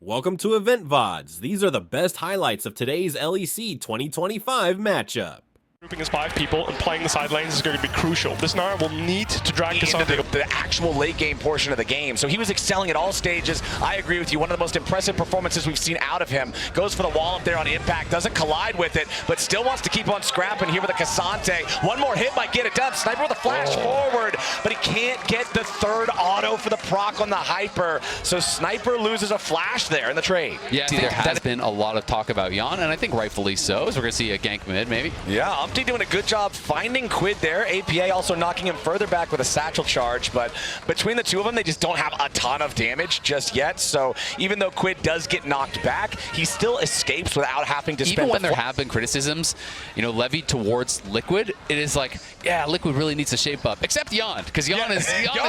Welcome to Loleventvods. These are the best highlights of today's LEC 2025 matchup. Grouping as 5 people and playing the side lanes is going to be crucial. This Nara will need to drag this into on the actual late game portion of the game. So he was excelling at all stages. I agree with you. One of the most impressive performances we've seen out of him. Goes for the wall up there on impact, doesn't collide with it, but still wants to keep on scrapping here with a Cassante. One more hit might get it done. Sniper with a flash forward, but he can't get the third auto for the proc on the Hyper. So Sniper loses a flash there in the trade. Yeah, there has been a lot of talk about Jan, and I think rightfully so. So we're going to see a gank mid, maybe. Yeah, doing a good job finding Quid there. APA also knocking him further back with a satchel charge, but between the two of them, they just don't have a ton of damage just yet. So even though Quid does get knocked back, he still escapes without having to spend. Even when there have been criticisms, levied towards Liquid, it is like, yeah, Liquid really needs to shape up. Except Jan, because Jan is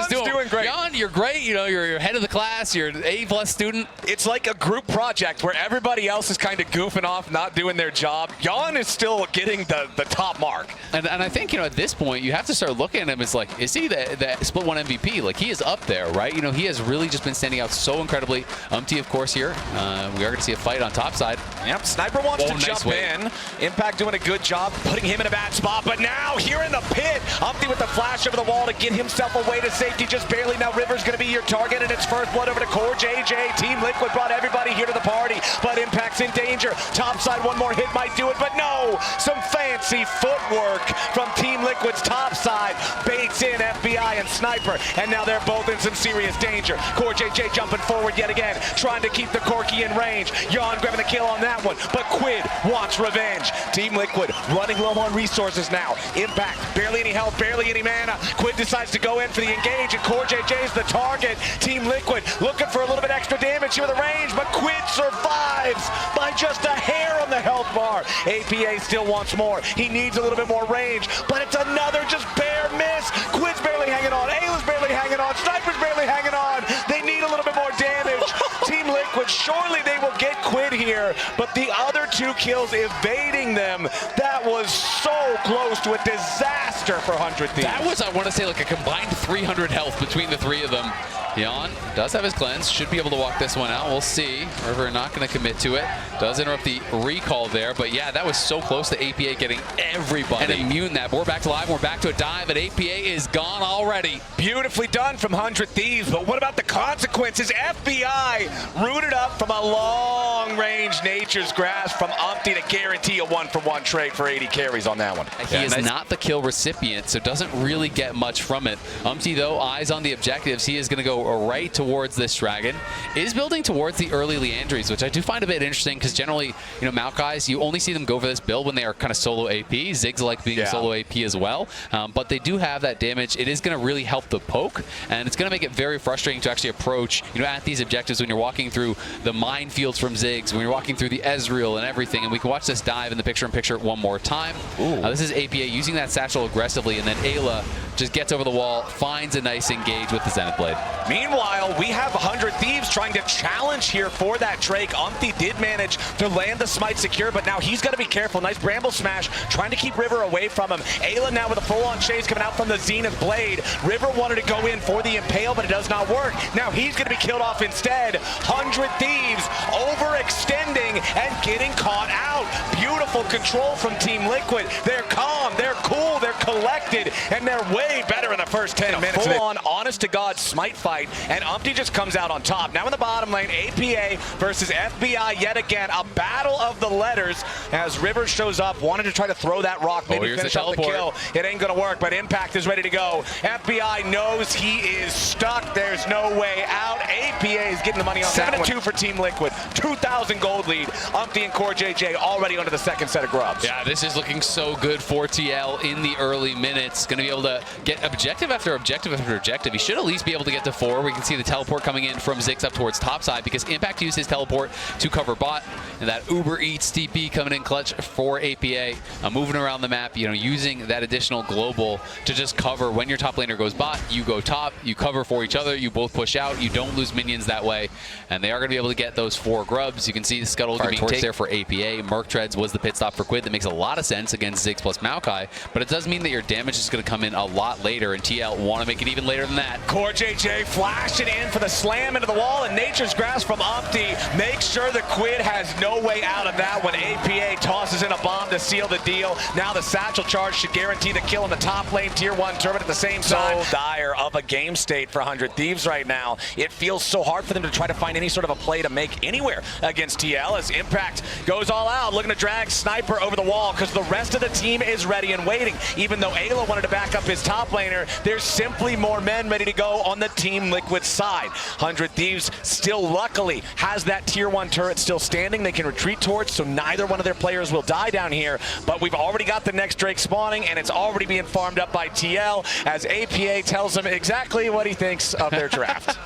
doing great. Jan, you're great. You're head of the class. You're an A+ student. It's like a group project where everybody else is kind of goofing off, not doing their job. Jan is still getting the top mark. And I think, at this point, you have to start looking at him as like, is he the split 1 MVP? Like, he is up there, right? He has really just been standing out so incredibly. Of course, here. We are going to see a fight on top side. Yep, Sniper wants to jump in. Impact doing a good job putting him in a bad spot, but now here in the pit, with the flash over the wall to get himself away to safety just barely. Now River's going to be your target, and it's first blood over to Core JJ. Team Liquid brought everybody here to the party, but Impact's in danger. Top side, one more hit might do it, but no! Some fancy footwork from Team Liquid's top side. Baits in FBI and Sniper, and now they're both in some serious danger. Core JJ jumping forward yet again, trying to keep the Corky in range. Jan grabbing the kill on that one, but Quid wants revenge. Team Liquid running low on resources now. Impact, barely any health, barely any mana. Quid decides to go in for the engage, and Core JJ's the target. Team Liquid looking for a little bit extra damage here with the range, but Quid survives by just a hair on the health bar. APA still wants more. He needs a little bit more range, but it's another just bare miss. Quid's barely hanging on. Ayla's barely hanging on. Sniper's barely hanging on. They need a little bit more damage. Team Liquid, surely they will get Quid here, but the other 2 kills evading them. That was so close to a disaster for 100 Thieves. That was, I want to say, like a combined 300 health between the 3 of them. Jan does have his cleanse, should be able to walk this one out. We'll see. River not going to commit to it. Does interrupt the recall there, but yeah, that was so close to APA getting everybody. And immune that. We're back to live. We're back to a dive, and APA is gone already. Beautifully done from 100 Thieves, but what about the consequences? FBI rooted up from a long-range Nature's Grasp from Umpty to guarantee a 1-for-1 trade for 80 carries on that one. He is not the kill recipient, so doesn't really get much from it. Umpty, though, eyes on the objectives. He is going to go right towards this dragon. Is building towards the early Leandries, which I do find a bit interesting because generally, Maokai's, you only see them go for this build when they are kind of solo AP. Ziggs like being solo AP as well, but they do have that damage. It is going to really help the poke, and it's going to make it very frustrating to actually approach, at these objectives when you're walking through the minefields from Ziggs, when you're walking through the Ezreal and everything. And we can watch this dive in the picture-in-picture one more time. This is APA using that satchel aggressively, and then Ayla just gets over the wall, finds a nice engage with the Zenith Blade. Meanwhile, we have 100 Thieves trying to challenge here for that Drake. Umpty did manage to land the smite secure, but now he's got to be careful. Nice Bramble Smash, trying to keep River away from him. Ayla now with a full-on chase coming out from the Zenith Blade. River wanted to go in for the Impale, but it does not work. Now he's going to be killed off instead. 100 Thieves overextending and getting caught out. Beautiful control from Team Liquid. They're calm, they're cool, they're collected, and they're way better in the first 10 minutes. Full-on, honest-to-God smite fight, and Umpty just comes out on top. Now in the bottom lane, APA versus FBI yet again. A battle of the letters as River shows up, wanted to try to throw that rock, maybe finish off the kill. It ain't going to work, but Impact is ready to go. FBI knows he is stuck. There's no way out. APA is getting the money on 7-2 for Team Liquid. 2,000 gold lead. Umpty and Core JJ already under the second set of grubs. Yeah, this is looking so good for TL in the early minutes. Going to be able to get objective after objective after objective. He should at least be able to get to 4. We can see the teleport coming in from Ziggs up towards top side because Impact used his teleport to cover bot. And that Uber Eats TP coming in clutch for APA. Moving around the map, using that additional global to just cover. When your top laner goes bot, you go top, you cover for each other, you both push out, you don't lose minions that way. And they are going to be able to get those 4 grubs. objectives. You can see the Scuttle being torched there for APA. Merc Treads was the pit stop for Quid. That makes a lot of sense against Ziggs plus Maokai, but it does mean that your damage is going to come in a lot later, and TL want to make it even later than that. CoreJJ flashing in for the slam into the wall, and Nature's Grasp from Umpty makes sure the Quid has no way out of that when APA tosses in a bomb to seal the deal. Now the satchel charge should guarantee the kill in the top lane. Tier 1 Turbine at the same time. So dire of a game state for 100 Thieves right now. It feels so hard for them to try to find any sort of a play to make anywhere against TL as Impact goes all out, looking to drag Sniper over the wall because the rest of the team is ready and waiting. Even though Ayla wanted to back up his top laner, there's simply more men ready to go on the Team Liquid side. 100 Thieves still luckily has that Tier 1 turret still standing they can retreat towards, so neither one of their players will die down here, but we've already got the next Drake spawning, and it's already being farmed up by TL as APA tells him exactly what he thinks of their draft.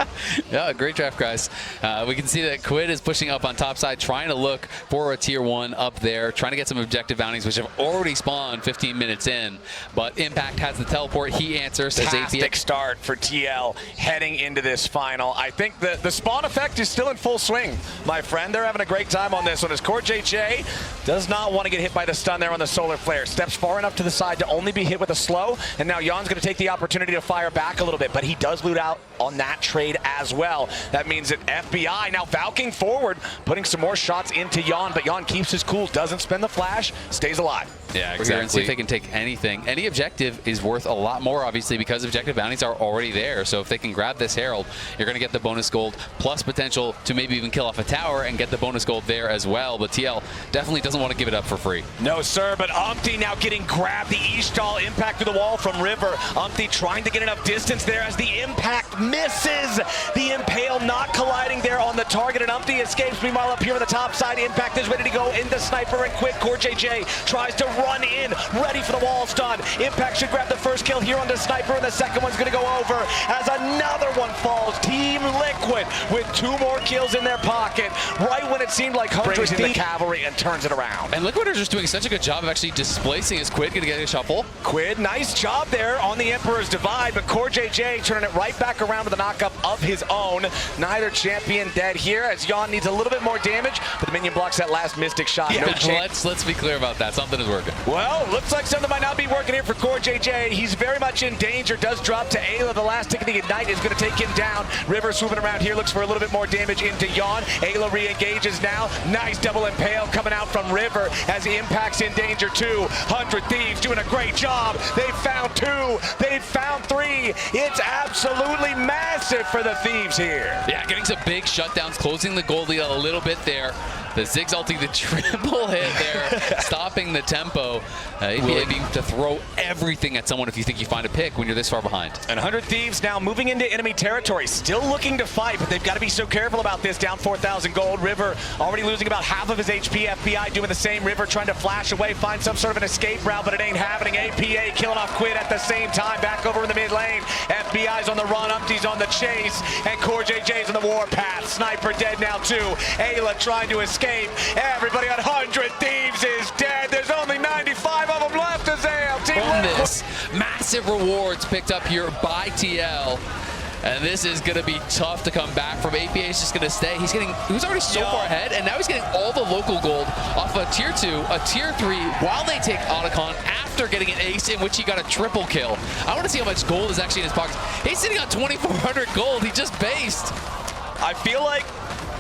Yeah, great draft, guys. We can see that Quid is pushing up on top side, trying to look for a Tier 1 up there, trying to get some objective bounties, which have already spawned 15 minutes in, but Impact has the teleport. He answers. Fantastic start for TL heading into this final. I think the spawn effect is still in full swing, my friend. They're having a great time on this one as CoreJJ does not want to get hit by the stun there on the Solar Flare. Steps far enough to the side to only be hit with a slow, and now Jan's going to take the opportunity to fire back a little bit, but he does loot out on that trade as well. That means that FBI now valking forward, putting some more shots into Jan, but Jan keeps his cool, doesn't spend the flash, stays alive. Yeah, exactly. And see if they can take anything. Any objective is worth a lot more, obviously, because objective bounties are already there. So if they can grab this Herald, you're going to get the bonus gold, plus potential to maybe even kill off a tower and get the bonus gold there as well. But TL definitely doesn't want to give it up for free. No, sir, but Umpty now getting grabbed. The Ishtal impact through the wall from River. Umpty trying to get enough distance there as the impact misses. The Impale not colliding there on the target, and Umpty escapes. Meanwhile, up here on the top side, Impact is ready to go into Sniper and Quick. CoreJJ tries to run in, ready for the wall stun. Impact should grab the first kill here on the Sniper, and the second one's going to go over as another one falls. Team Liquid with 2 more kills in their pocket, right when it seemed like brings in the cavalry and turns it around. And Liquid are just doing such a good job of actually displacing his Quid, going to get a shuffle. Quid, nice job there on the Emperor's Divide, but CoreJJ turning it right back around with a knockup of his own. Neither champion dead here as Jan needs a little bit more damage, but the minion blocks that last Mystic shot. Yeah, let's be clear about that. Something is working. Well, looks like something might not be working here for CoreJJ. He's very much in danger. Does drop to Ayla. The last tick of the Ignite is going to take him down. River swooping around here, looks for a little bit more damage into Jan. Ayla re-engages now. Nice double impale coming out from River as he impacts in danger too. 100 Thieves doing a great job. They found 2. They found 3. It's absolutely massive for the Thieves here. Yeah, getting some big shutdowns, closing the gold lead a little bit there. The Ziggs ulting the triple hit there, stopping the tempo. Willing to throw everything at someone if you think you find a pick when you're this far behind. And 100 Thieves now moving into enemy territory, still looking to fight, but they've got to be so careful about this. Down 4,000 gold. River already losing about half of his HP. FBI doing the same. River trying to flash away, find some sort of an escape route, but it ain't happening. APA killing off Quid at the same time. Back over in the mid lane. FBI's on the run. Umpty's on the chase. And CoreJJ's on the warpath. Sniper dead now too. Ayla trying to escape. Everybody on 100 Thieves is dead. There's only 95 of them left as From this, massive rewards picked up here by TL. And this is going to be tough to come back from. APA is just going to stay. He was already so far ahead, and now he's getting all the local gold off a tier 2, a tier 3, while they take Otacon after getting an ace in which he got a triple kill. I want to see how much gold is actually in his pockets. He's sitting on 2,400 gold. He just based. I feel like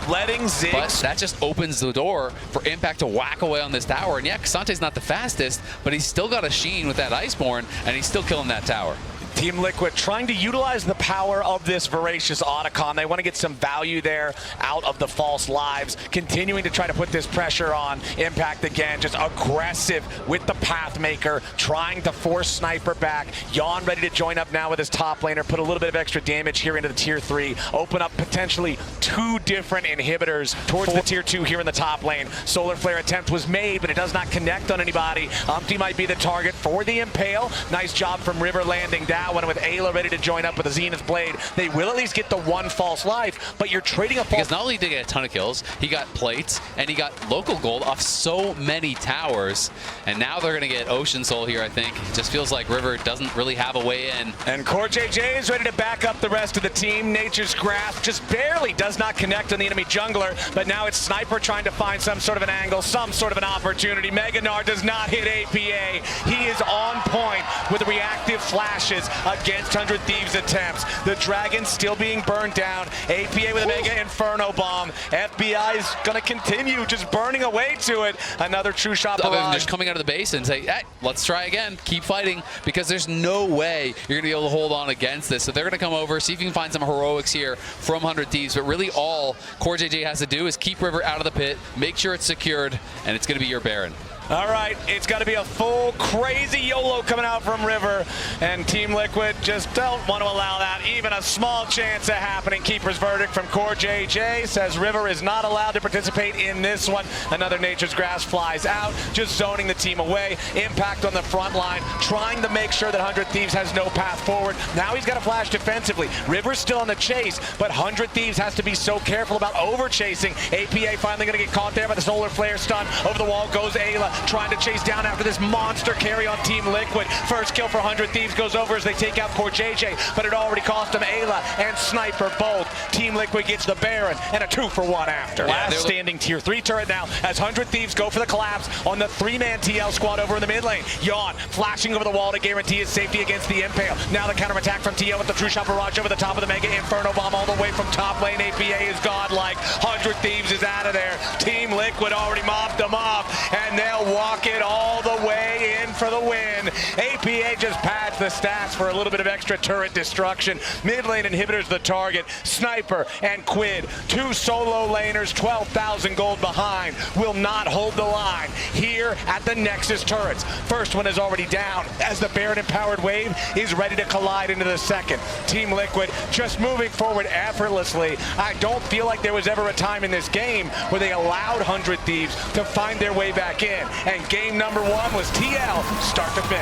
letting Ziggs... But that just opens the door for Impact to whack away on this tower. And yeah, Kasante's not the fastest, but he's still got a sheen with that Iceborne, and he's still killing that tower. Team Liquid trying to utilize the power of this voracious Otacon. They want to get some value there out of the false lives, continuing to try to put this pressure on Impact again, just aggressive with the Pathmaker, trying to force Sniper back. Jan ready to join up now with his top laner, put a little bit of extra damage here into the tier 3, open up potentially 2 different inhibitors towards the tier 2 here in the top lane. Solar Flare attempt was made, but it does not connect on anybody. Umpty might be the target for the Impale. Nice job from River landing down. that one. And with Ayla ready to join up with a Zenith Blade, they will at least get the one false life, but you're trading a false. Because not only did he get a ton of kills, he got plates, and he got local gold off so many towers. And now they're going to get Ocean Soul here, I think. It just feels like River doesn't really have a way in. And Core JJ is ready to back up the rest of the team. Nature's Grasp just barely does not connect on the enemy jungler, but now it's Sniper trying to find some sort of an angle, some sort of an opportunity. Meganar does not hit APA. He is on point with reactive flashes against 100 Thieves attempts. The Dragon still being burned down. APA with a Mega Inferno Bomb. FBI is going to continue just burning away to it. Another true shot Other than barrage. just coming out of the base and say, hey, let's try again, keep fighting, because there's no way you're going to be able to hold on against this. So they're going to come over, see if you can find some heroics here from 100 Thieves, but really all Core JJ has to do is keep River out of the pit, make sure it's secured, and it's going to be your Baron. All right, it's got to be a full crazy YOLO coming out from River, and Team Liquid just don't want to allow that even a small chance of happening. Keeper's verdict from Core JJ says River is not allowed to participate in this one. Another Nature's Grass flies out, just zoning the team away. Impact on the front line, trying to make sure that 100 Thieves has no path forward. Now he's got to flash defensively. River's still on the chase, but 100 Thieves has to be so careful about over-chasing. APA finally going to get caught there by the Solar Flare stun. Over the wall goes Ayla, trying to chase down after this monster carry on Team Liquid. First kill for 100 Thieves goes over as they take out Core JJ, but it already cost him Ayla and Sniper both. Team Liquid gets the Baron and a 2-for-1 after. Last standing tier 3 turret now as 100 Thieves go for the collapse on the 3-man TL squad over in the mid lane. Yawn flashing over the wall to guarantee his safety against the Impale. Now the counter attack from TL with the true shot barrage over the top of the Mega Inferno Bomb all the way from top lane. APA is godlike. 100 Thieves is out of there. Team Liquid already mopped them up, and they'll walk it all the way in for the win. APA just pads the stats for a little bit of extra turret destruction. Mid lane inhibitors the target. Sniper and Quid, 2 solo laners, 12,000 gold behind, will not hold the line here at the Nexus turrets. First one is already down as the Baron empowered wave is ready to collide into the second. Team Liquid just moving forward effortlessly. I don't feel like there was ever a time in this game where they allowed 100 Thieves to find their way back in. And game number 1 was TL, start to finish.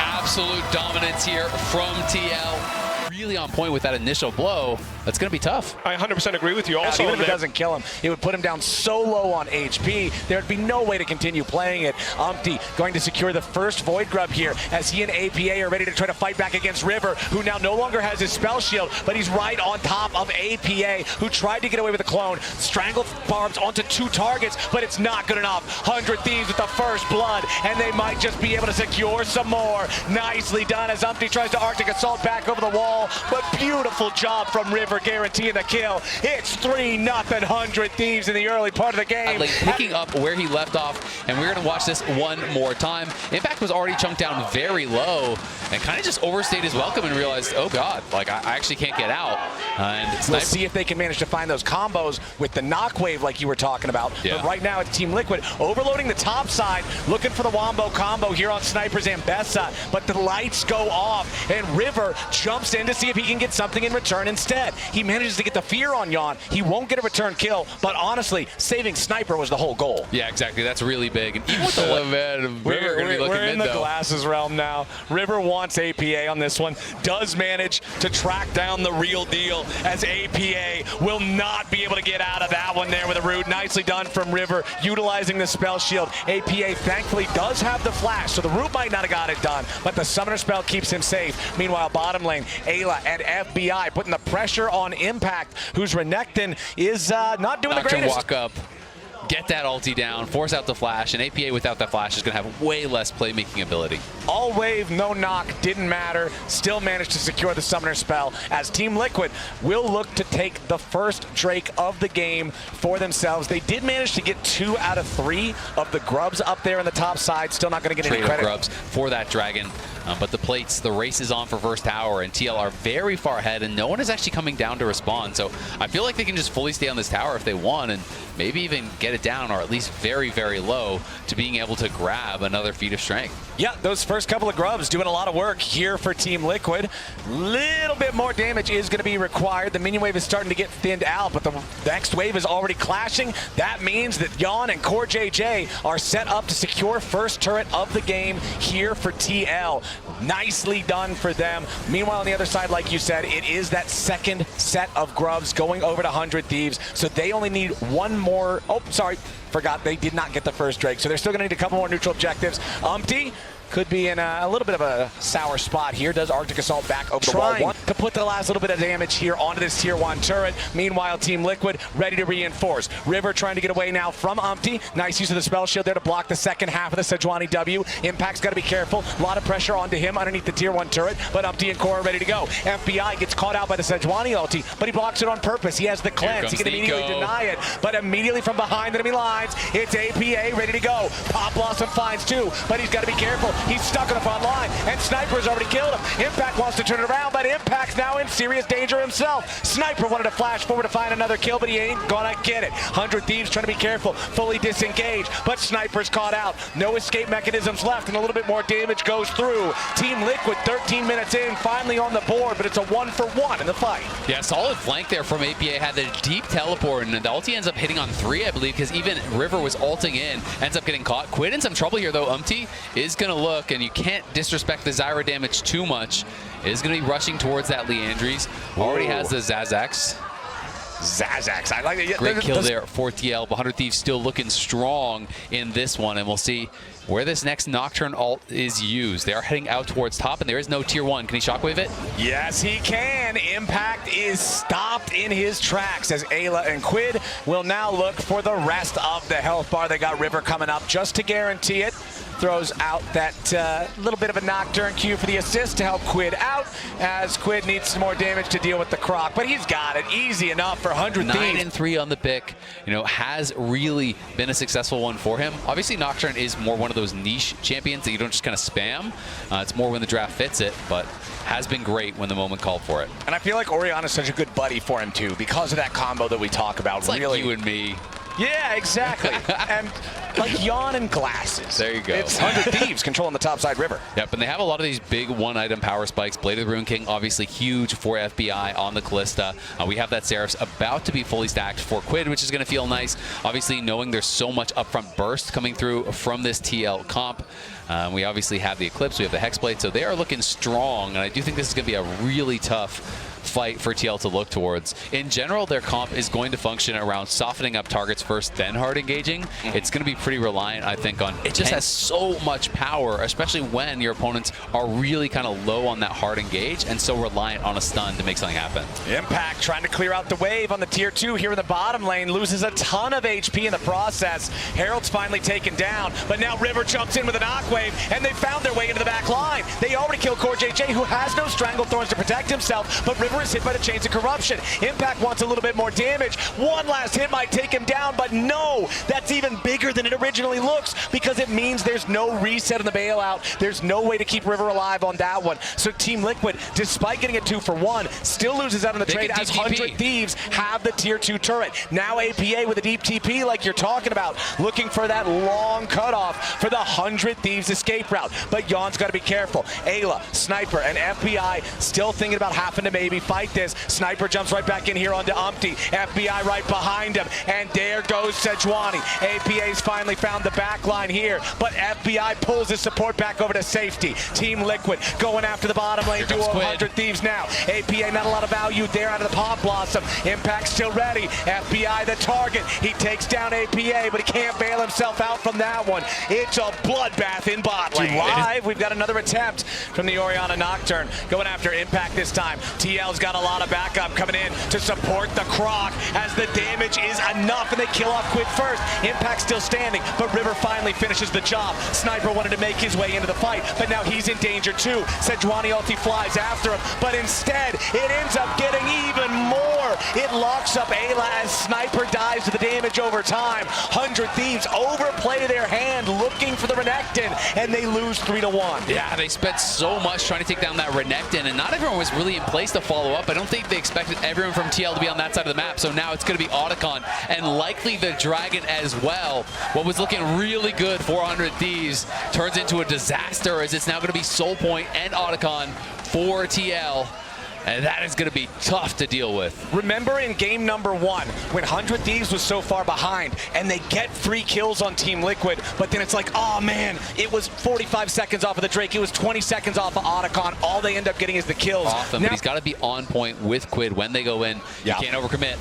Absolute dominance here from TL. Really on point with that initial blow. That's going to be tough. I 100% agree with you. Also, even if it doesn't kill him, it would put him down so low on HP, there'd be no way to continue playing it. Umpty going to secure the first Void Grub here as he and APA are ready to try to fight back against River, who now no longer has his spell shield, but he's right on top of APA, who tried to get away with a clone. Strangled barbs onto 2 targets, but it's not good enough. 100 Thieves with the first blood, and they might just be able to secure some more. Nicely done as Umpty tries to Arctic Assault back over the wall, but beautiful job from River guaranteeing the kill. It's 3-0 100 Thieves in the early part of the game. Picking up where he left off, and we're going to watch this one more time. Impact was already chunked down very low and kind of just overstayed his welcome and realized, oh god, like I actually can't get out. And we'll see if they can manage to find those combos with the knock wave like you were talking about. Yeah. But right now it's Team Liquid overloading the top side, looking for the Wombo combo here on Sniper's Ambessa, but the lights go off and River jumps in to see if he can get something in return instead. He manages to get the fear on Yawn. He won't get a return kill, but honestly, saving Sniper was the whole goal. Yeah, exactly. That's really big. And even with the man, we're in the glasses realm now. River wants APA on this one. Does manage to track down the real deal as APA will not be able to get out of that one there with a root. Nicely done from River, utilizing the spell shield. APA thankfully does have the flash, so the root might not have got it done, but the summoner spell keeps him safe. Meanwhile, bottom lane, Ayla and FBI putting the pressure on Impact, whose Renekton is not doing the greatest. Walk up, get that ulti down, force out the flash, and APA without that flash is going to have way less playmaking ability. All wave, no knock, didn't matter. Still managed to secure the summoner spell as Team Liquid will look to take the first Drake of the game for themselves. They did manage to get 2 out of 3 of the grubs up there on the top side. Still not going to get any credit. Grubs for that dragon. But the plates, the race is on for first tower, and TL are very far ahead, and no one is actually coming down to respond. So I feel like they can just fully stay on this tower if they want, and maybe even get a it down, or at least very, very low, to being able to grab another feat of strength. Yeah, those first couple of grubs doing a lot of work here for Team Liquid. Little bit more damage is going to be required. The minion wave is starting to get thinned out, but the next wave is already clashing. That means that Jan and Core JJ are set up to secure first turret of the game here for TL. Nicely done for them. Meanwhile, on the other side, like you said, it is that second set of grubs going over to 100 Thieves, so they only need one more. Oh, sorry, forgot they did not get the first Drake, so they're still going to need a couple more neutral objectives. Umpty could be in a little bit of a sour spot here. Does Arctic Assault back over the wall one to put the last little bit of damage here onto this tier 1 turret. Meanwhile, Team Liquid ready to reinforce. River trying to get away now from Umpty. Nice use of the spell shield there to block the second half of the Sejuani W. Impact's got to be careful. A lot of pressure onto him underneath the tier 1 turret, but Umpty and Core are ready to go. FBI gets caught out by the Sejuani ulti, but he blocks it on purpose. He has the cleanse. He can immediately deny it, but immediately from behind enemy lines, it's APA ready to go. Pop Blossom finds two, but he's got to be careful. He's stuck on the front line, and Sniper's already killed him. Impact wants to turn it around, but Impact's now in serious danger himself. Sniper wanted to flash forward to find another kill, but he ain't gonna get it. 100 Thieves trying to be careful, fully disengaged, but Sniper's caught out. No escape mechanisms left, and a little bit more damage goes through. Team Liquid 13 minutes in, finally on the board, but it's a 1-for-1 in the fight. Yeah, solid flank there from APA. Had the deep teleport, and the ulti ends up hitting on 3, I believe, because even River was ulting in, ends up getting caught. Quid in some trouble here, though. Umpty is going to look, and you can't disrespect the Zyra damage too much. Is going to be rushing towards that Leandries. Already has the Zazax. I like it. Great kill there for TL. 100 Thieves still looking strong in this one, and we'll see where this next Nocturne ult is used. They are heading out towards top, and there is no tier 1. Can he shockwave it? Yes, he can. Impact is stopped in his tracks as Ayla and Quid will now look for the rest of the health bar. They got River coming up just to guarantee it. Throws out that little bit of a Nocturne Q for the assist to help Quid out, as Quid needs some more damage to deal with the Croc, but he's got it easy enough for 100 Thieves. 9 and 3 on the pick, you know, has really been a successful one for him. Obviously, Nocturne is more one of those niche champions that you don't just kind of spam. It's more when the draft fits it, but has been great when the moment called for it. And I feel like Oriana's such a good buddy for him too, because of that combo that we talk about. It's really, like you and me. Yeah, exactly. And like yawn and glasses. There you go. It's 100 Thieves controlling the top side River. Yep, and they have a lot of these big one-item power spikes. Blade of the Rune King, obviously huge for FBI on the Callista. We have that Seraph's about to be fully stacked for Quid, which is going to feel nice. Obviously, knowing there's so much upfront burst coming through from this TL comp. We obviously have the Eclipse, we have the Hexblade, so they are looking strong, and I do think this is going to be a really tough fight for TL to look towards. In general, their comp is going to function around softening up targets first, then hard engaging. It's going to be pretty reliant, I think, on it just has so much power, especially when your opponents are really kind of low on that hard engage and so reliant on a stun to make something happen. Impact trying to clear out the wave on the tier 2 here in the bottom lane, loses a ton of HP in the process. Herald's finally taken down, but now River jumps in with a knock wave, and they found their way into the back line. They already killed Core JJ, who has no Stranglethorns to protect himself, but River is hit by the Chains of Corruption. Impact wants a little bit more damage. One last hit might take him down, but no, that's even bigger than it originally looks, because it means there's no reset on the bailout. There's no way to keep River alive on that one. So Team Liquid, despite getting a 2-for-1, still loses out on the trade as 100 Thieves have the tier 2 turret. Now APA with a deep TP like you're talking about, looking for that long cutoff for the 100 Thieves escape route. But Jan's got to be careful. Ayla, Sniper, and FBI still thinking about having to maybe fight this. Sniper jumps right back in here onto Umpty. FBI right behind him, and there goes Sejuani. APA's finally found the back line here, but FBI pulls his support back over to safety. Team Liquid going after the bottom lane duo of 100 Thieves now. APA not a lot of value there out of the Pop Blossom. Impact still ready. FBI the target. He takes down APA, but he can't bail himself out from that one. It's a bloodbath in bot lane. Live, we've got another attempt from the Oriana Nocturne going after Impact this time. TL's got a lot of backup coming in to support the Croc as the damage is enough, and they kill off Quid first. Impact still standing, but River finally finishes the job. Sniper wanted to make his way into the fight, but now he's in danger too. Sejuani ulti flies after him, but instead it ends up getting even more. It locks up Ayla as Sniper dies to the damage over time. 100 Thieves overplay their hand looking for the Renekton, and they lose 3-1. Yeah, they spent so much trying to take down that Renekton, and not everyone was really in place to follow follow up. I don't think they expected everyone from TL to be on that side of the map, so now it's going to be Otacon and likely the Dragon as well. What was looking really good for 100 Thieves turns into a disaster as it's now going to be Soul Point and Otacon for TL. And that is going to be tough to deal with. Remember in game number 1 when 100 Thieves was so far behind and they get 3 kills on Team Liquid, but then it's like, oh man, it was 45 seconds off of the Drake, it was 20 seconds off of Otacon, all they end up getting is the kills. Often, but he's got to be on point with Quid when they go in. You can't overcommit.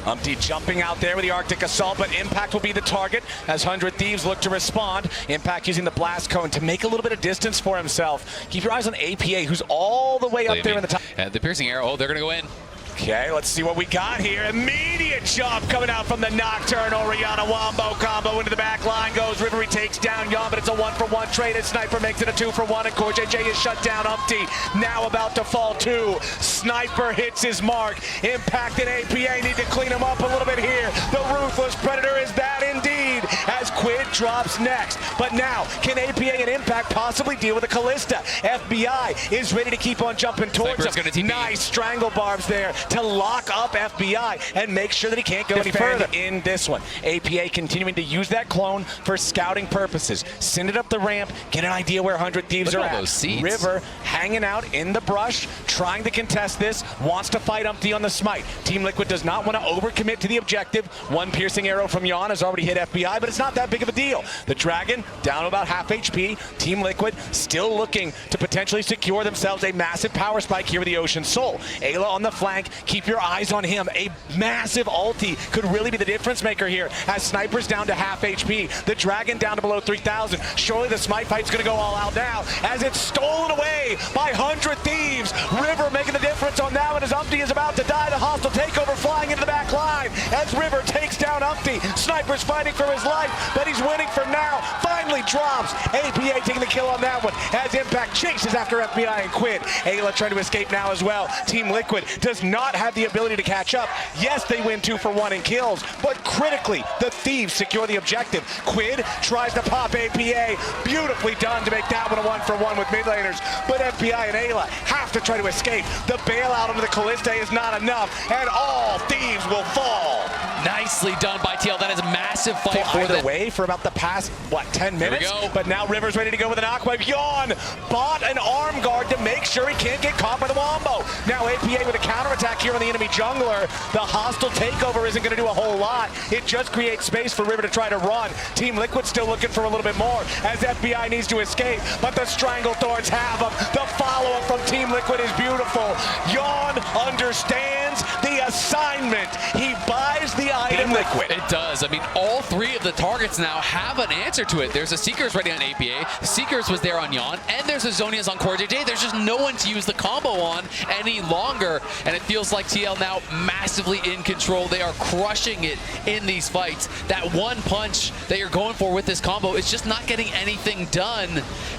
Umpty jumping out there with the Arctic Assault, but Impact will be the target as 100 Thieves look to respond. Impact using the Blast Cone to make a little bit of distance for himself. Keep your eyes on APA, who's all the way up there in the top. The Piercing Arrow, they're going to go in. Okay, let's see what we got here. Immediate jump coming out from the Nocturnal. Rihanna Wombo combo into the back line goes. River takes down Yon, but it's a 1-for-1 trade, and Sniper makes it a 2-for-1, and CoreJJ is shut down. Umpty now about to fall 2. Sniper hits his mark. Impact and APA need to clean him up a little bit here. The Ruthless Predator is that indeed, as Quid drops next. But now, can APA and Impact possibly deal with a Callista? FBI is ready to keep on jumping towards him. Nice strangle barbs there to lock up FBI and make sure that he can't go any further in this one. APA continuing to use that clone for scouting purposes. Send it up the ramp, get an idea where 100 Thieves are at. River hanging out in the brush, trying to contest this, wants to fight Umpty on the smite. Team Liquid does not want to overcommit to the objective. 1 piercing arrow from Yon has already hit FBI, but it's not that big of a deal. The Dragon down to about half HP. Team Liquid still looking to potentially secure themselves a massive power spike here with the Ocean Soul. Ayla on the flank. Keep your eyes on him. A massive ulti could really be the difference maker here as Sniper's down to half HP. The Dragon down to below 3,000. Surely the smite fight's going to go all out now as it's stolen away by 100 Thieves. River making the difference on that one as Umpty is about to die. The hostile takeover flying into the back line as River takes down Umpty. Sniper's fighting for his life, but he's winning for now. Finally drops. APA taking the kill on that one as Impact chases after FBI and Quid. Ayla trying to escape now as well. Team Liquid does not have the ability to catch up. Yes, they win 2-for-1 in kills, but critically, the Thieves secure the objective. Quid tries to pop APA. Beautifully done to make that one a 1-for-1 with mid laners, but FBI and Ayla have to try to escape. The bailout onto the Callista is not enough, and all Thieves will fall. Nicely done by TL. That is a massive fight for the way for about the past, 10 minutes? But now River's ready to go with an Aquawave. Yon bought an arm guard to make sure he can't get caught by the Wombo. Now APA with a counterattack here on the enemy jungler. The hostile takeover isn't going to do a whole lot. It just creates space for River to try to run. Team Liquid still looking for a little bit more as FBI needs to escape, but the Stranglethorns have him. The follow-up from Team Liquid is beautiful. Yon understands the assignment. He buys the item. Liquid. It does. I mean, all 3 of the targets now have an answer to it. There's a Seekers ready on APA. Seekers was there on Yon, and there's a Zonia's on CoreJJ. There's just no one to use the combo on any longer, and it feels like TL now massively in control. They are crushing it in these fights. That one punch that you're going for with this combo is just not getting anything done,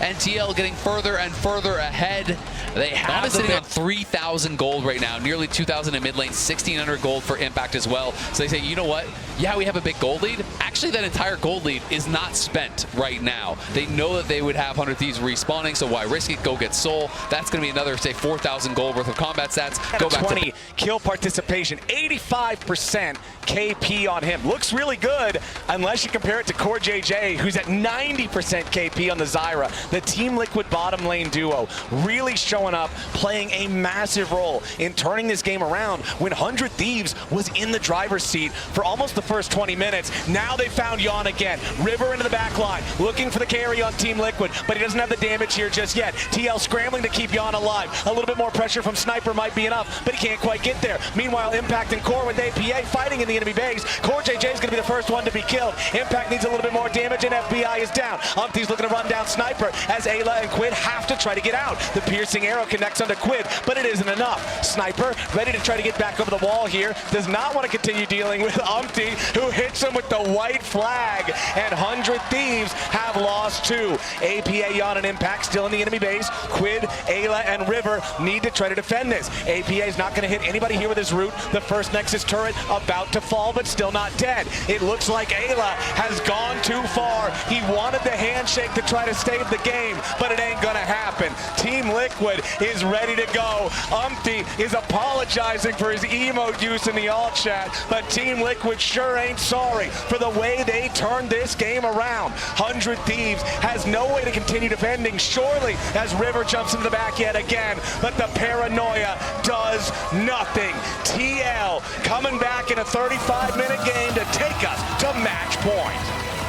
and TL getting further and further ahead. They have sitting on 3,000 gold right now, nearly 2,000 in mid lane, 1,600 gold for Impact as well. So they say, you know what? Yeah, we have a big gold lead. Actually, that entire gold lead is not spent right now. They know that they would have 100 Thieves respawning, so why risk it? Go get Soul. That's going to be another, say, 4,000 gold worth of combat stats. Go back 20 kill participation, 85% KP on him. Looks really good unless you compare it to CoreJJ, who's at 90% KP on the Zyra. The Team Liquid bottom lane duo really showing up, playing a massive role in turning this game around when 100 Thieves was in the driver's seat for almost the first 20 minutes. Now they found Yon again. River into the back line, looking for the carry on Team Liquid, but he doesn't have the damage here just yet. TL scrambling to keep Yon alive. A little bit more pressure from Sniper might be enough, but he can't quite get there. Meanwhile, Impact and Core with APA fighting in the enemy base. CoreJJ is going to be the first one to be killed. Impact needs a little bit more damage, and FBI is down. Umpty's looking to run down Sniper as Ayla and Quid have to try to get out. The piercing arrow connects onto Quid, but it isn't enough. Sniper ready to try to get back over the wall here. Does not want to continue dealing with Umpty, who hits him with the white flag, and 100 Thieves have lost 2. APA, Yon, and Impact still in the enemy base. Quid, Ayla, and River need to try to defend this. APA is not going to hit anybody here with his root. The first Nexus turret about to fall, but still not dead. It looks like Ayla has gone too far. He wanted the handshake to try to save the game, but it ain't gonna happen. Team Liquid is ready to go. Umpty is apologizing for his emote use in the alt chat, but Team Liquid sure ain't sorry for the way they turned this game around. 100 Thieves has no way to continue defending, surely, as River jumps into the back yet again, but the paranoia does nothing. TL coming back in a 35-minute game to take us to match point.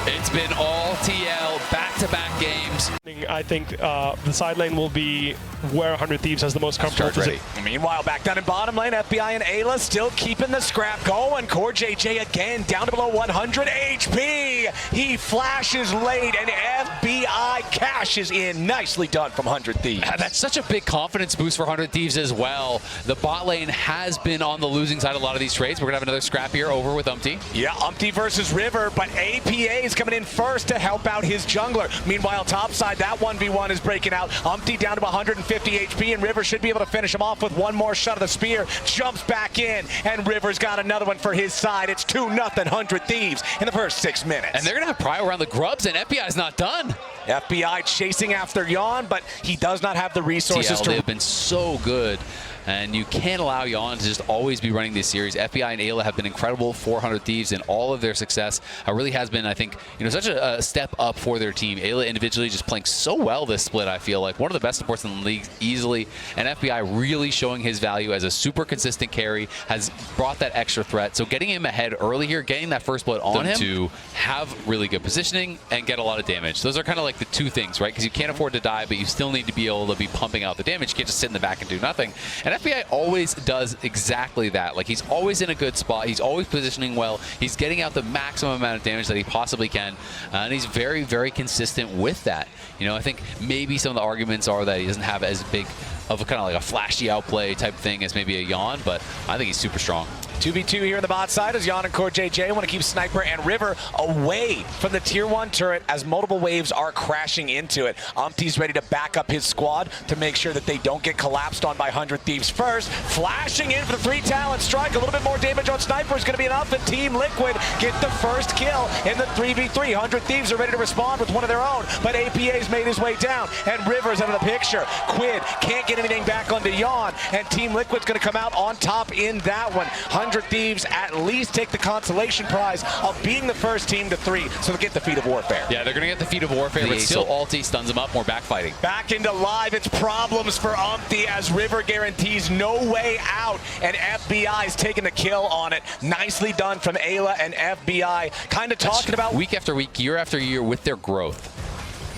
It's been all TL, back-to-back games. I think the side lane will be where 100 Thieves has the most comfortable position. Meanwhile, back down in bottom lane, FBI and Ayla still keeping the scrap going. Core JJ again down to below 100 HP. He flashes late, and FBI cashes in. Nicely done from 100 Thieves. That's such a big confidence boost for 100 Thieves as well. The bot lane has been on the losing side of a lot of these trades. We're going to have another scrap here over with Umpty. Yeah, Umpty versus River, but APA is coming in first to help out his jungler. Meanwhile, topside, that 1v1 is breaking out. Umpty down to 150 HP, and River should be able to finish him off with one more shot of the spear. Jumps back in, and River's got another one for his side. It's 2-0 100 Thieves in the first 6 minutes. And they're going to have Prio around the grubs, and FBI's not done. FBI chasing after Yon, but he does not have the resources They've been so good. And you can't allow Yon to just always be running this series. FBI and Ayla have been incredible 400 Thieves, and all of their success really has been, I think, such a step up for their team. Ayla individually just playing so well this split, I feel like. One of the best supports in the league easily. And FBI really showing his value as a super consistent carry, has brought that extra threat. So getting him ahead early here, getting that first blood on him to have really good positioning and get a lot of damage. Those are kind of like the two things, right? Because you can't afford to die, but you still need to be able to be pumping out the damage. You can't just sit in the back and do nothing. And FBI always does exactly that. Like, he's always in a good spot. He's always positioning well. He's getting out the maximum amount of damage that he possibly can. And he's very, very consistent with that. I think maybe some of the arguments are that he doesn't have as big of a kind of like a flashy outplay type thing as maybe a Yon, but I think he's super strong. 2v2 here on the bot side as Yon and Core JJ want to keep Sniper and River away from the tier 1 turret as multiple waves are crashing into it. Umpty's ready to back up his squad to make sure that they don't get collapsed on by 100 Thieves first. Flashing in for the 3 talent strike. A little bit more damage on Sniper is going to be enough, and Team Liquid get the first kill in the 3v3. 100 Thieves are ready to respond with one of their own, but APA's made his way down, and River's out of the picture. Quid can't get anything back onto Yon, and Team Liquid's going to come out on top in that one. 100 Thieves at least take the consolation prize of being the first team to 3, so they'll get the Feat of Warfare. Yeah, they're going to get the Feat of Warfare, but still Alti stuns him up, more backfighting. Back into live, it's problems for Umpty as River guarantees no way out, and FBI's taking the kill on it. Nicely done from Ayla and FBI. Kind of talking about week after week, year after year with their growth.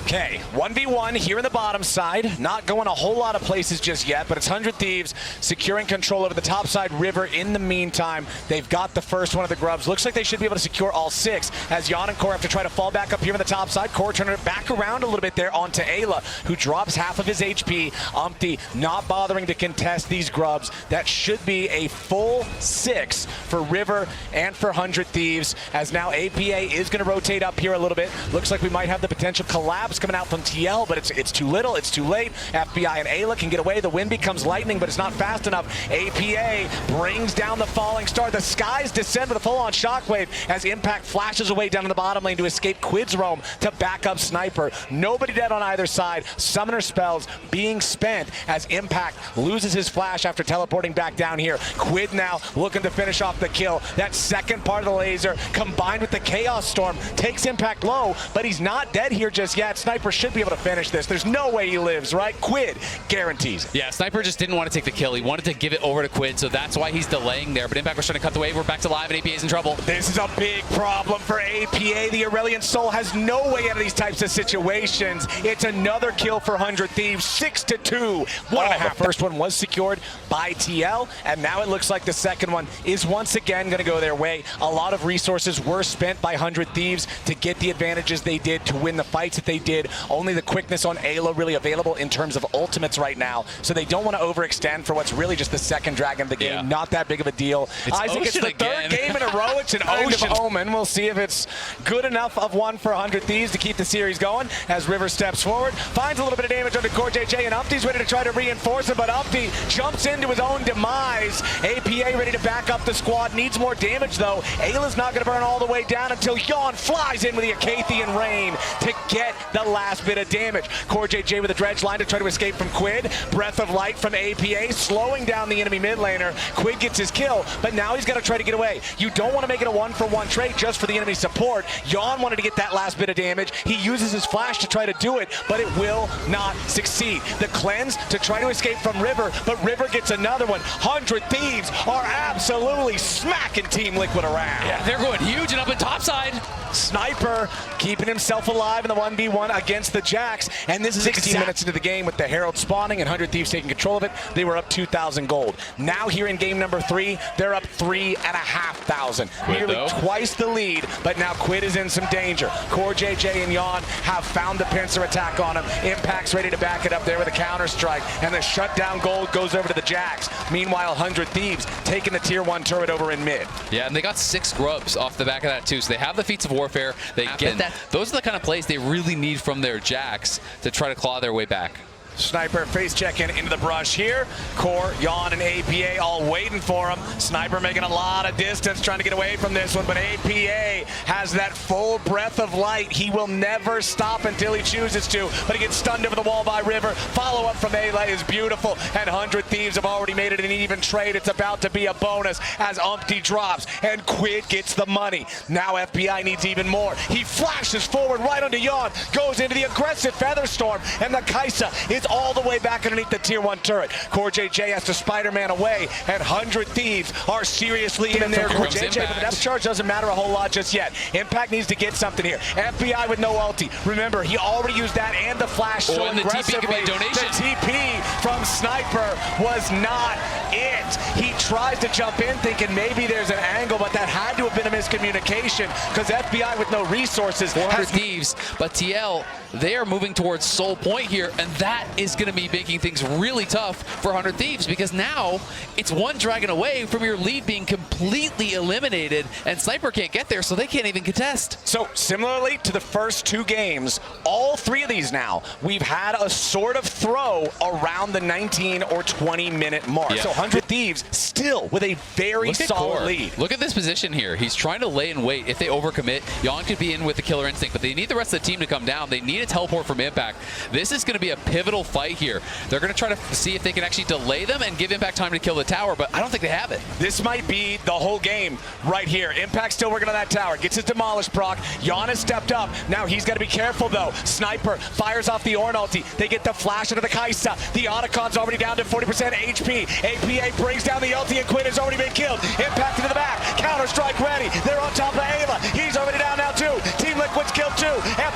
Okay, 1v1 here in the bottom side. Not going a whole lot of places just yet, but it's 100 Thieves securing control over the top side. River in the meantime. They've got the first one of the grubs. Looks like they should be able to secure all 6 as Yon and Core have to try to fall back up here on the top side. Core turning it back around a little bit there onto Ayla, who drops half of his HP. Umpty not bothering to contest these grubs. That should be a full 6 for River and for 100 Thieves, as now APA is going to rotate up here a little bit. Looks like we might have the potential collapse coming out from TL, but it's too little, it's too late. FBI and Ayla can get away. The wind becomes lightning, but it's not fast enough. APA brings down the falling star. The skies descend with a full-on shockwave as Impact flashes away down in the bottom lane to escape Quid's roam to back up Sniper. Nobody dead on either side. Summoner spells being spent as Impact loses his flash after teleporting back down here. Quid now looking to finish off the kill. That second part of the laser combined with the Chaos Storm takes Impact low, but he's not dead here just yet. Sniper should be able to finish this. There's no way he lives, right? Quid guarantees it. Yeah, Sniper just didn't want to take the kill. He wanted to give it over to Quid, so that's why he's delaying there. But Impact was trying to cut the wave. We're back to live, and APA's in trouble. This is a big problem for APA. The Aurelion Soul has no way out of these types of situations. It's another kill for 100 Thieves, 6-2. The first one was secured by TL, and now it looks like the second one is once again going to go their way. A lot of resources were spent by 100 Thieves to get the advantages they did, to win the fights that they did. did. Only the quickness on Ayla really available in terms of ultimates right now. So they don't want to overextend for what's really just the second dragon of the game. Yeah. Not that big of a deal. It's Isaac, it's the again. third game in a row. It's an Ocean Omen. We'll see if it's good enough of one for 100 Thieves to keep the series going as River steps forward, finds a little bit of damage onto CoreJJ, and Umpty's ready to try to reinforce him, but Umpty jumps into his own demise. APA ready to back up the squad, needs more damage though. Ayla's not going to burn all the way down until Yawn flies in with the Acathian Rain to get the last bit of damage. CoreJJ with a dredge line to try to escape from Quid. Breath of Light from APA, slowing down the enemy mid laner. Quid gets his kill, but now he's got to try to get away. You don't want to make it a one-for-one trade just for the enemy support. Yawn wanted to get that last bit of damage. He uses his flash to try to do it, but it will not succeed. The cleanse to try to escape from River, but River gets another one. 100 Thieves are absolutely smacking Team Liquid around. Yeah, they're going huge and up in topside. Sniper keeping himself alive in the 1v1 against the Jacks, and this is 16 minutes into the game with the Herald spawning and 100 Thieves taking control of it. They were up 2,000 gold. Now here in game number 3, they're up 3,500. Nearly twice the lead, but now Quid is in some danger. CoreJJ and Yawn have found the pincer attack on him. Impact's ready to back it up there with a counter strike, and the shutdown gold goes over to the Jacks. Meanwhile, 100 Thieves taking the tier 1 turret over in mid. Yeah, and they got 6 grubs off the back of that too, so they have the feats of warfare. They get that. Those are the kind of plays they really need from their Jacks to try to claw their way back. Sniper face checking into the brush here. Core, Yawn, and APA all waiting for him. Sniper making a lot of distance, trying to get away from this one, but APA has that full breath of light. He will never stop until he chooses to, but he gets stunned over the wall by River. Follow up from Ayla is beautiful, and 100 Thieves have already made it an even trade. It's about to be a bonus as Umpty drops, and Quid gets the money. Now FBI needs even more. He flashes forward right onto Yawn, goes into the aggressive Featherstorm, and the Kaisa is all the way back underneath the tier 1 turret. CoreJJ has to Spider-Man away, and 100 Thieves are seriously in there. CoreJJ, but the depth charge doesn't matter a whole lot just yet. Impact needs to get something here. FBI with no ulti. Remember, he already used that and the flash so and the aggressively. TP could be a donation. The TP from Sniper was not it. He tries to jump in thinking maybe there's an angle, but that had to have been a miscommunication because FBI with no resources 400 Thieves, but TL, they are moving towards Soul Point here, and that is going to be making things really tough for 100 Thieves because now it's one dragon away from your lead being completely eliminated, and Sniper can't get there, so they can't even contest. So similarly to the first 2 games, all 3 of these now, we've had a sort of throw around the 19 or 20 minute mark. Yeah. So 100 Thieves still with a very solid lead. Look at this position here. He's trying to lay in wait. If they overcommit, Yawn could be in with the killer instinct, but they need the rest of the team to come down. They need a teleport from Impact. This is going to be a pivotal fight here. They're going to try to see if they can actually delay them and give Impact time to kill the tower, but I don't think they have it. This might be the whole game right here. Impact still working on that tower. Gets his demolished proc. Yawn has stepped up. Now he's got to be careful though. Sniper fires off the Ornn ulti. They get the flash into the Kaisa. The Otacon's already down to 40% HP. APA brings down the ulti and Quid has already been killed. Impact into the back. Counter strike ready. They're on top of Ayla. He's already down now too. Team Liquid's killed 2.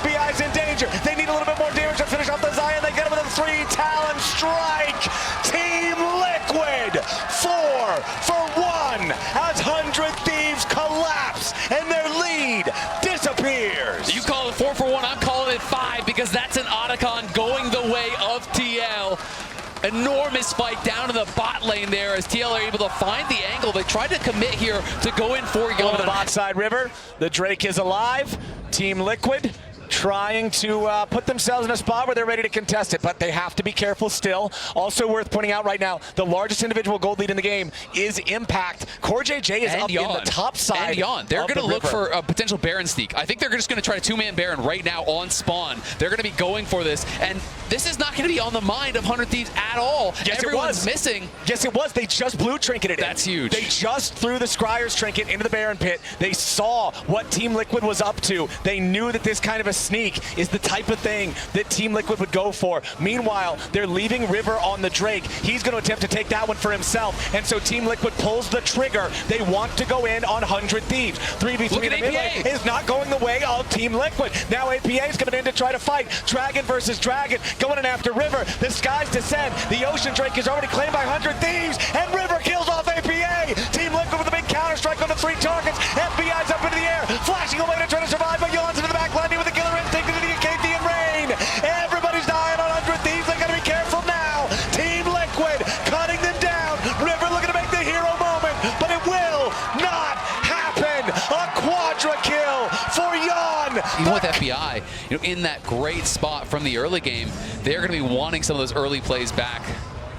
FBI's in danger. They need a little bit more damage to finish off the Zion. They get him with a 3 Talon strike. Team Liquid 4 for 1 as 100 Thieves collapse and their lead disappears. You call it 4 for 1, I'm calling it 5 because that's an Otacon going the way of TL. Enormous fight down in the bot lane there as TL are able to find the angle. They tried to commit here to go in for Yawn. Over the bot side River. The Drake is alive. Team Liquid trying to put themselves in a spot where they're ready to contest it, but they have to be careful still. Also worth pointing out right now, the largest individual gold lead in the game is Impact. CoreJJ is up in the top side. And Yawn, they're going to look for a potential Baron sneak. I think they're just going to try a 2-man Baron right now on spawn. They're going to be going for this, and this is not going to be on the mind of 100 Thieves at all. Yes, everyone's missing. Yes, it was. They just blue trinketed it. That's huge. They just threw the Scryer's trinket into the Baron pit. They saw what Team Liquid was up to. They knew that this kind of a sneak is the type of thing that Team Liquid would go for. Meanwhile, they're leaving River on the Drake. He's going to attempt to take that one for himself, and so Team Liquid pulls the trigger. They want to go in on 100 Thieves. 3v3 in the mid lane is not going the way of Team Liquid. Now APA is coming in to try to fight. Dragon versus Dragon, going in after River. The skies descend. The Ocean Drake is already claimed by 100 Thieves, and River kills off APA. Team Liquid with a big counter strike on the 3 targets. FBI's up into the air, flashing away to try to survive, but Yawn's into the back landing with the killer instinct into the Acathian Rain. Even with FBI, in that great spot from the early game, they're going to be wanting some of those early plays back.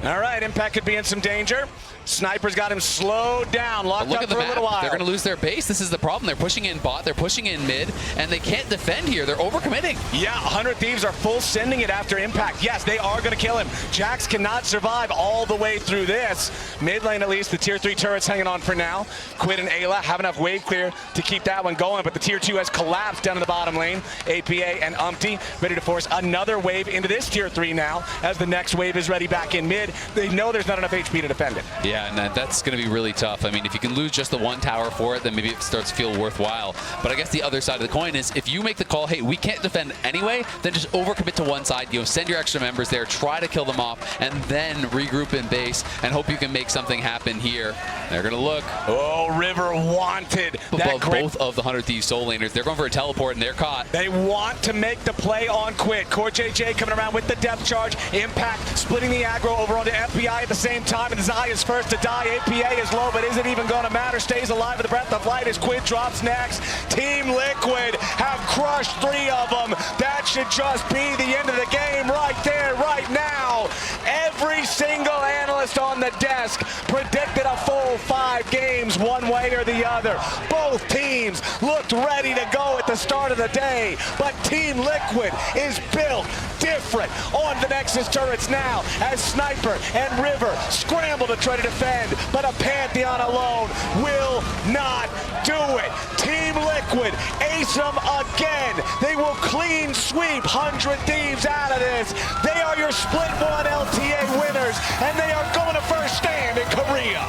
All right, Impact could be in some danger. Sniper's got him slowed down, locked up for a little while. They're going to lose their base. This is the problem. They're pushing in bot, they're pushing in mid, and they can't defend here. They're overcommitting. Yeah, 100 Thieves are full sending it after Impact. Yes, they are going to kill him. Jax cannot survive all the way through this. Mid lane, at least, the tier 3 turret's hanging on for now. Quid and Ayla have enough wave clear to keep that one going, but the tier 2 has collapsed down in the bottom lane. APA and Umpty ready to force another wave into this tier 3 now, as the next wave is ready back in mid. They know there's not enough HP to defend it. Yeah, and that's going to be really tough. I mean, if you can lose just the one tower for it, then maybe it starts to feel worthwhile. But I guess the other side of the coin is if you make the call, hey, we can't defend anyway, then just overcommit to one side. Send your extra members there, try to kill them off, and then regroup in base and hope you can make something happen here. They're going to look. Oh, River wanted that both of the 100 Thieves soul laners. They're going for a teleport, and they're caught. They want to make the play on Quid. Core JJ coming around with the depth charge. Impact splitting the aggro over onto FBI at the same time, and Zai is first to die. APA is low, but is it even going to matter? Stays alive with the breath of light as Quid drops next. Team Liquid have crushed 3 of them. That should just be the end of the game right there, right now. Every single analyst on the desk predicted a full 5 games one way or the other. Both teams looked ready to go at the start of the day, but Team Liquid is built different on the Nexus turrets now as Sniper and River scramble to try to defend, but a Pantheon alone will not do it. Team Liquid ace them again. They will clean sweep 100 Thieves out of this. They are your split 1 LTA winners, and they are going to first stand in Korea.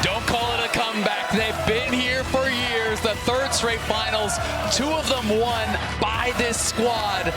Don't call it a comeback. They've been here for years. The 3rd straight finals, 2 of them won by this squad.